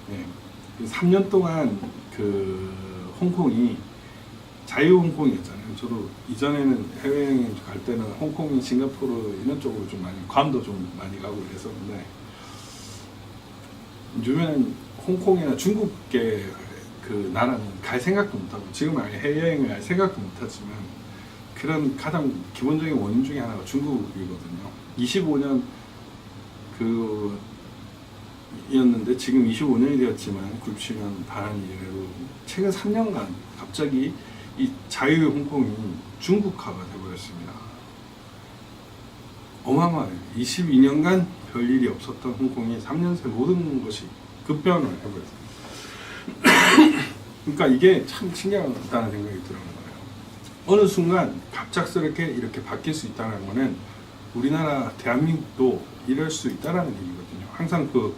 네. 3년 동안 그 홍콩이 자유 홍콩이었잖아요. 저도 이전에는 해외여행 갈 때는 홍콩이 싱가포르 이런 쪽으로 좀 많이, 괌도 좀 많이 가고 그랬었는데, 요즘에는 홍콩이나 중국계 그 나라는 갈 생각도 못하고, 지금 아예 해외여행을 할 생각도 못하지만, 그런 가장 기본적인 원인 중에 하나가 중국이거든요. 25년 그 이었는데 지금 25년이 되었지만 97년 반환 이래로 최근 3년간 갑자기 이 자유 홍콩이 중국화가 되어버렸습니다. 어마어마해요. 22년간 별일이 없었던 홍콩이 3년 새 모든 것이 급변을 해버렸어요. 그러니까 이게 참 신기하다는 생각이 드는 거예요. 어느 순간 갑작스럽게 이렇게 바뀔 수 있다는 거는 우리나라 대한민국도 이럴 수 있다는 얘기거든요. 항상 그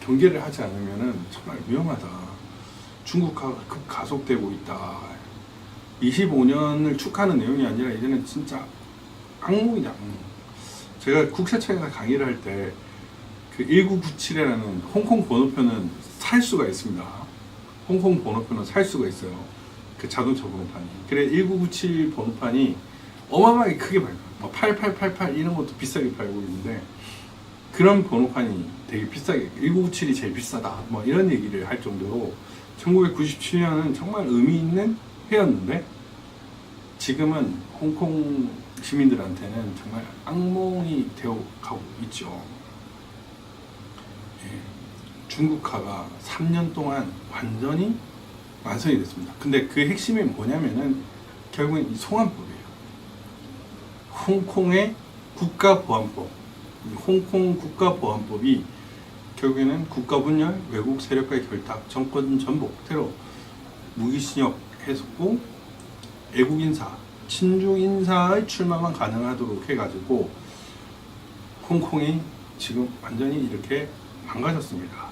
경계를 하지 않으면은 정말 위험하다. 중국화가 급 가속되고 있다. 25년을 축하하는 내용이 아니라 이제는 진짜 악몽이다. 제가 국세청에서 강의를 할 때 그 1997이라는 홍콩 번호표는 살 수가 있습니다. 홍콩 번호표는 살 수가 있어요. 그 자동차 번호판이. 그래 1997 번호판이 어마어마하게 크게 팔고, 뭐 8888 이런 것도 비싸게 팔고 있는데, 그런 번호판이 되게 비싸게, 1997이 제일 비싸다 뭐 이런 얘기를 할 정도로 1997년은 정말 의미 있는 해였는데, 지금은 홍콩 시민들한테는 정말 악몽이 되어 가고 있죠. 예, 중국화가 3년 동안 완전히 완성이 됐습니다. 근데 그 핵심이 뭐냐면은 결국엔 이 송환법이에요. 홍콩의 국가보안법, 홍콩 국가보안법이 결국에는 국가분열, 외국 세력과의 결탁, 정권 전복, 테러, 무기징역 해석고, 애국인사, 친중인사의 출마만 가능하도록 해가지고 홍콩이 지금 완전히 이렇게 망가졌습니다.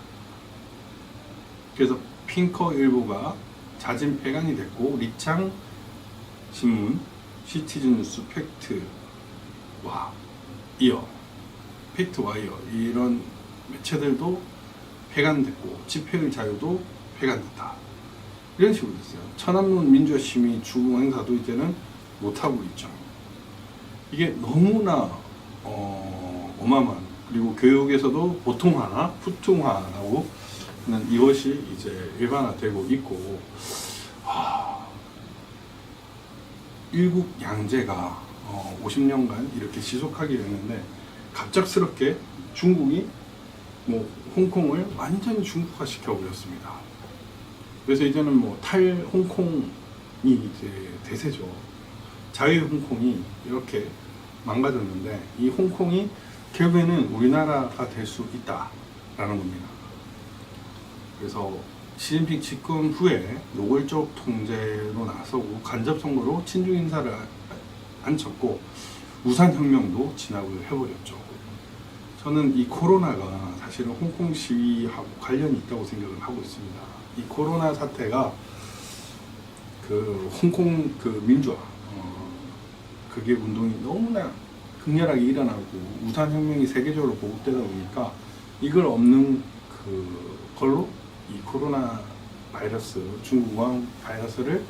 그래서 핑커 일보가 자진 폐간이 됐고, 리창 신문, 시티즌 뉴스, 팩트와 이어 이런 매체들도 폐간됐고, 집회의 자유도 폐간됐다. 이런 식으로 됐어요. 천안문 민주화 시민 주공 행사도 이제는 못하고 있죠. 이게 너무나 어마어마한, 그리고 교육에서도 보통화, 후통화라고 하는 이것이 이제 일반화되고 있고, 일국 양제가 50년간 이렇게 지속하게 됐는데, 갑작스럽게 중국이 뭐 홍콩을 완전히 중국화 시켜버렸습니다. 그래서 이제는 뭐 탈홍콩이 이제 대세죠. 자유 홍콩이 이렇게 망가졌는데, 이 홍콩이 결국에는 우리나라가 될 수 있다라는 겁니다. 그래서 시진핑 집권 후에 노골적 통제로 나서고, 간접 선거로 친중 인사를 앉혔고, 우산혁명도 진압을 해버렸죠. 저는 이 코로나가 사실은 홍콩 시위하고 관련이 있다고 생각을 하고 있습니다. 이 코로나 사태가 그 홍콩 그 민주화, 그게 운동이 너무나 극렬하게 일어나고, 우산혁명이 세계적으로 보급되다 보니까 이걸 없는 그 걸로 이 코로나 바이러스, 중국왕 바이러스를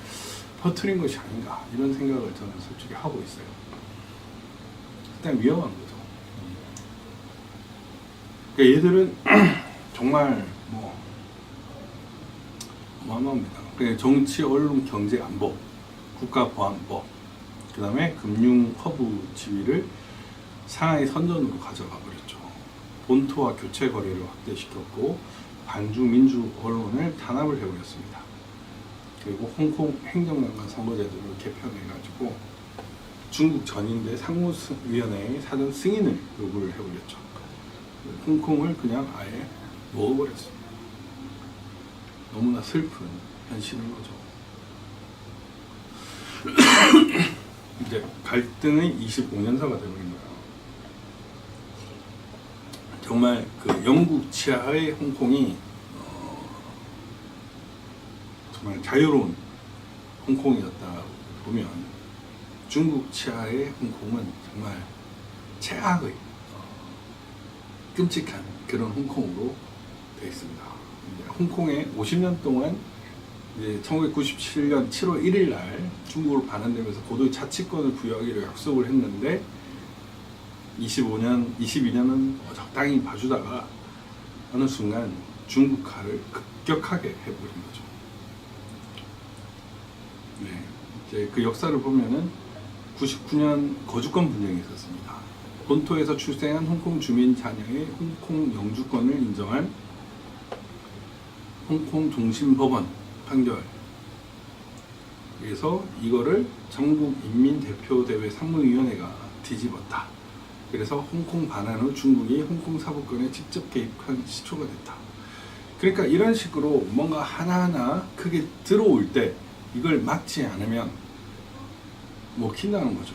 퍼뜨린 것이 아닌가, 이런 생각을 저는 솔직히 하고 있어요. 일단 위험한 거죠. 그러니까 얘들은 정말 뭐 어마어마합니다. 그러니까 정치, 언론, 경제, 안보, 국가보안법, 그 다음에 금융 허브 지위를 상하이 선전으로 가져가 버렸죠. 본토와 교체 거래를 확대시켰고, 반중 민주 언론을 탄압을 해버렸습니다. 그리고 홍콩 행정장관 선거제도를 개편해가지고 중국 전인대 상무위원회의 사전 승인을 요구를 해버렸죠. 홍콩을 그냥 아예 먹어버렸습니다. 너무나 슬픈 현실인 거죠. 이제 갈등의 25년사가 되어버린 거예요. 정말 그 영국 치하의 홍콩이 정말 자유로운 홍콩이었다 보면, 중국 치하의 홍콩은 정말 최악의 끔찍한 그런 홍콩으로 되어 있습니다. 홍콩에 50년 동안 이제 1997년 7월 1일 날 중국으로 반환되면서 고도의 자치권을 부여하기로 약속을 했는데 22년은 적당히 봐주다가 어느 순간 중국화를 급격하게 해버린 거죠. 네, 이제 그 역사를 보면은 99년 거주권 분쟁이 있었습니다. 본토에서 출생한 홍콩 주민 자녀의 홍콩 영주권을 인정한 홍콩 동심법원 판결. 그래서 이거를 전국인민대표대회 상무위원회가 뒤집었다. 그래서 홍콩 반환 후 중국이 홍콩 사법권에 직접 개입한 시초가 됐다. 그러니까 이런 식으로 뭔가 하나하나 크게 들어올 때 이걸 막지 않으면 먹힌다는 거죠.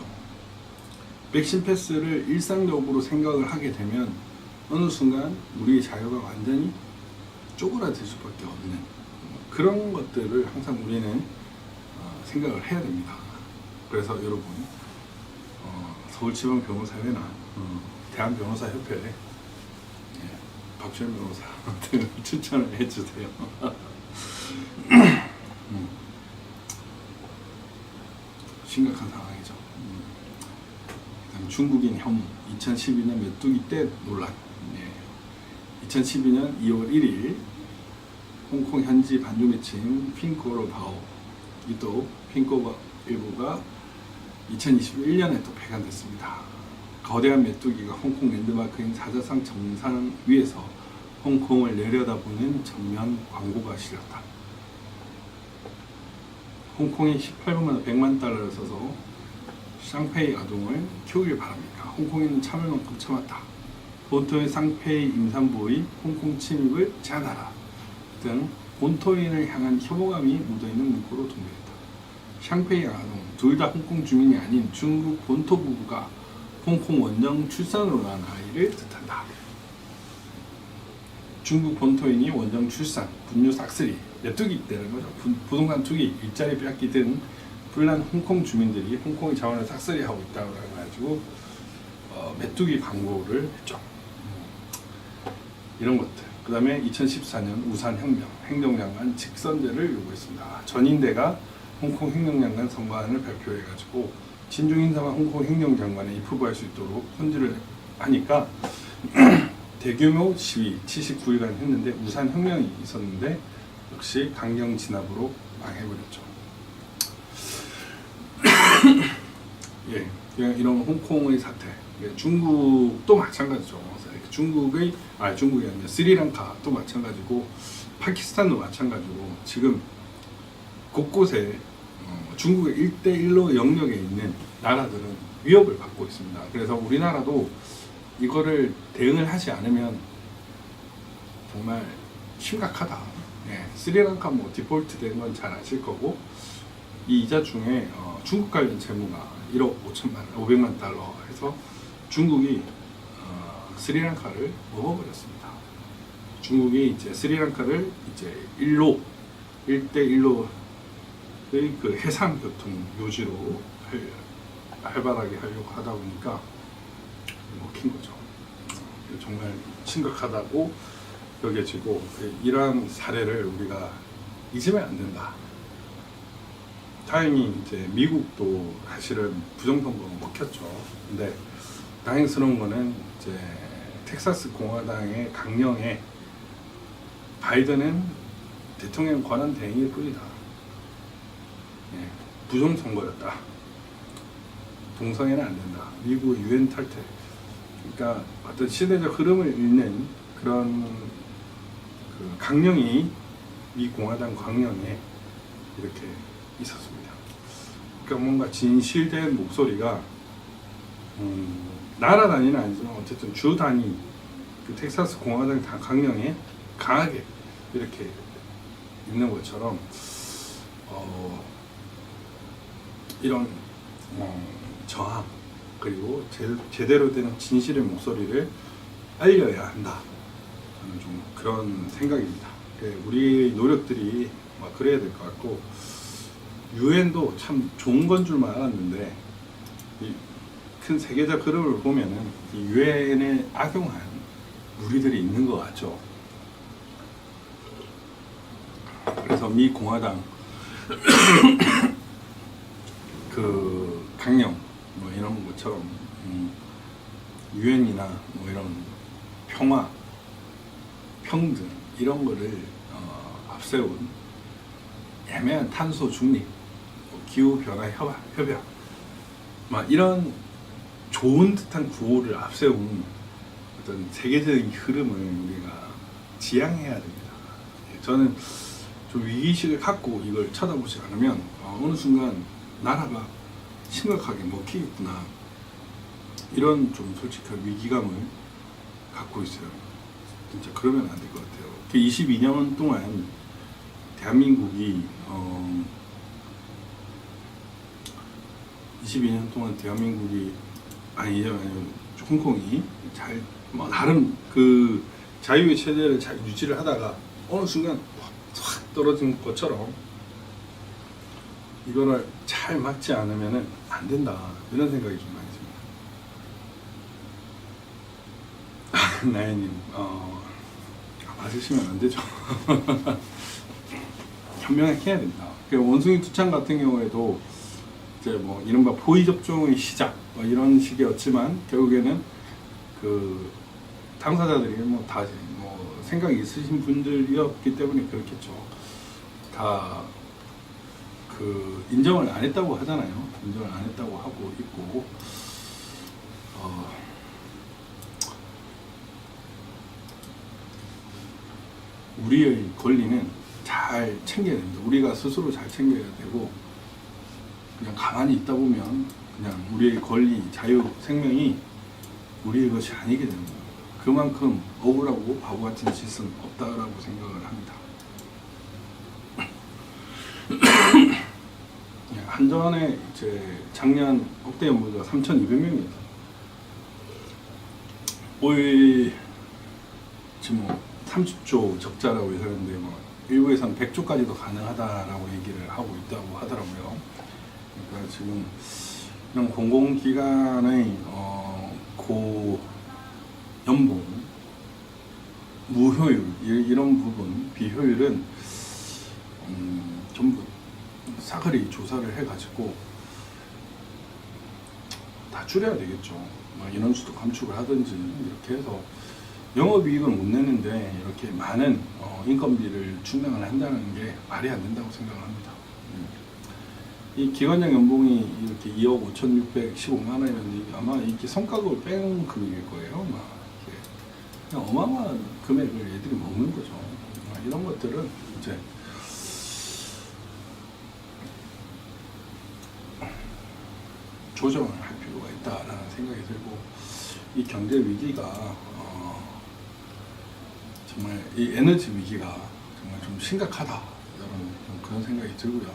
백신 패스를 일상적으로 생각을 하게 되면 어느 순간 우리의 자유가 완전히 쪼그라들 수밖에 없는 그런 것들을 항상 우리는 생각을 해야 됩니다. 그래서 여러분 서울지방변호사회나 대한변호사협회 박주현 변호사 등을 추천을 해주세요. 심각한 상황이죠. 중국인 혐오 2012년 메뚜기 떼 논란. 2012년 2월 1일 홍콩 현지 반주 매체인 핑코로바오 이또 핑코바 일부가 2021년에 또 폐간됐습니다. 거대한 메뚜기가 홍콩 랜드마크인 사자상 정상 위에서 홍콩을 내려다보는 전면 광고가 실렸다. 홍콩이 18분마다 100만 달러를 써서 쌍페이 아동을 키우길 바랍니다. 홍콩인은 참을 만큼 참았다. 본토의 쌍페이 임산부의 홍콩 침입을 제한하라 등 본토인을 향한 혐오감이 묻어있는 문구로 동조했다. 샹페이 아동 둘 다 홍콩 주민이 아닌 중국 본토 부부가 홍콩 원정 출산으로 낳은 아이를 뜻한다. 중국 본토인이 원정 출산, 분유 싹쓸이, 메뚜기 때는 거죠. 부동산 투기, 일자리 빼앗기 등 불난 홍콩 주민들이 홍콩의 자원을 싹쓸이하고 있다고 해가지고 메뚜기 광고를 했죠. 이런 것들. 그 다음에 2014년 우산혁명, 행정장관 직선제를 요구했습니다. 전인대가 홍콩 행정장관 선거안을 발표해가지고 진중인사만 홍콩 행정장관에 입후보할 수 있도록 손질을 하니까 대규모 시위 79일간 했는데 우산혁명이 있었는데 역시 강경 진압으로 망해버렸죠. 예, 그냥 이런 홍콩의 사태, 중국도 마찬가지죠. 중국이 아니라 스리랑카도 마찬가지고 파키스탄도 마찬가지고 지금 곳곳에 중국의 1대1로 영역에 있는 나라들은 위협을 받고 있습니다. 그래서 우리나라도 이거를 대응을 하지 않으면 정말 심각하다. 스리랑카 디폴트 된 건 잘 아실 거고 이 이자 중에 중국 관련 채무가 1억 500만 달러 해서 중국이 스리랑카를 먹어버렸습니다. 중국이 이제 스리랑카를 이제 1대1로의 그 해상 교통 요지로 활발하게 하려고 하다 보니까 먹힌 거죠. 정말 심각하다고 여겨지고 이러한 사례를 우리가 잊으면 안 된다. 다행히 이제 미국도 사실은 부정선거가 먹혔죠. 근데 다행스러운 거는 이제 텍사스 공화당의 강령에 바이든은 대통령 권한 대행일 뿐이다. 부정선거였다. 동성애는 안 된다. 미국의 유엔 탈퇴. 그러니까 어떤 시대적 흐름을 읽는 그런 그 강령이 미 공화당 강령에 이렇게 있었습니다. 그러니까 뭔가 진실된 목소리가 나라 단위는 아니지만 어쨌든 주 단위 그 텍사스 공화당 강령에 강하게 이렇게 있는 것처럼 이런 저항 그리고 제대로 된 진실의 목소리를 알려야 한다. 저는 좀 그런 생각입니다. 우리 노력들이 막 그래야 될 것 같고 유엔도 참 좋은 건 줄만 알았는데 이 큰 세계적 흐름을 보면은 이 유엔에 악용한 무리들이 있는 것 같죠. 그래서 미 공화당 그 강령 뭐 이런 것처럼 유엔이나 뭐 이런 평화, 평등 이런 거를 앞세운 애매한 탄소 중립, 뭐 기후 변화 협약, 막 이런 좋은 듯한 구호를 앞세운 어떤 세계적인 흐름을 우리가 지향해야 됩니다. 저는 좀 위기의식을 갖고 이걸 쳐다보지 않으면 어느 순간 나라가 심각하게 먹히겠구나, 이런 좀 솔직한 위기감을 갖고 있어요. 진짜 그러면 안 될 것 같아요. 22년 동안 대한민국이 22년 동안 대한민국이 홍콩이 잘 뭐 나름 그 자유의 체제를 잘 유지를 하다가 어느 순간 확 떨어진 것처럼 이거를 잘 막지 않으면은 안 된다, 이런 생각이 좀 많이 듭니다. 나연님, 맞으시면 안 되죠. 현명하게 해야 된다. 원숭이 투창 같은 경우에도 이제 뭐 이른바 포위 접종의 시작 뭐 이런 식이었지만 결국에는 그 당사자들이 뭐 다 뭐 생각이 있으신 분들이었기 때문에 그렇겠죠. 다 그 인정을 안 했다고 하잖아요. 인정을 안 했다고 하고 있고, 우리의 권리는 잘 챙겨야 됩니다. 우리가 스스로 잘 챙겨야 되고, 그냥 가만히 있다 보면 그냥 우리의 권리, 자유, 생명이 우리의 것이 아니게 되는 거예요. 그만큼 억울하고 바보 같은 짓은 없다라고 생각을 합니다. 한전에 이제 작년 억대 연구가 3,200명이었어요. 올 지금 뭐 30조 적자라고 예상했는데 뭐 일부에서는 100조까지도 가능하다라고 얘기를 하고 있다고 하더라고요. 그러니까 지금 이런 공공기관의 고 연봉, 무효율 이런 부분, 비효율은 전부 싸그리 조사를 해가지고 다 줄여야 되겠죠. 인원수도 감축을 하든지 이렇게 해서 영업이익을 못 내는데 이렇게 많은 인건비를 충당을 한다는 게 말이 안 된다고 생각을 합니다. 이 기관장 연봉이 이렇게 2억 5,615만 원이라는 아마 이렇게 성과급을 뺀 금액일 거예요. 막 그냥 어마어마한 금액을 애들이 먹는 거죠. 이런 것들은 이제 조정을 할 필요가 있다라는 생각이 들고, 이 경제 위기가 정말 이 에너지 위기가 정말 좀 심각하다, 여러분, 그런 생각이 들고요.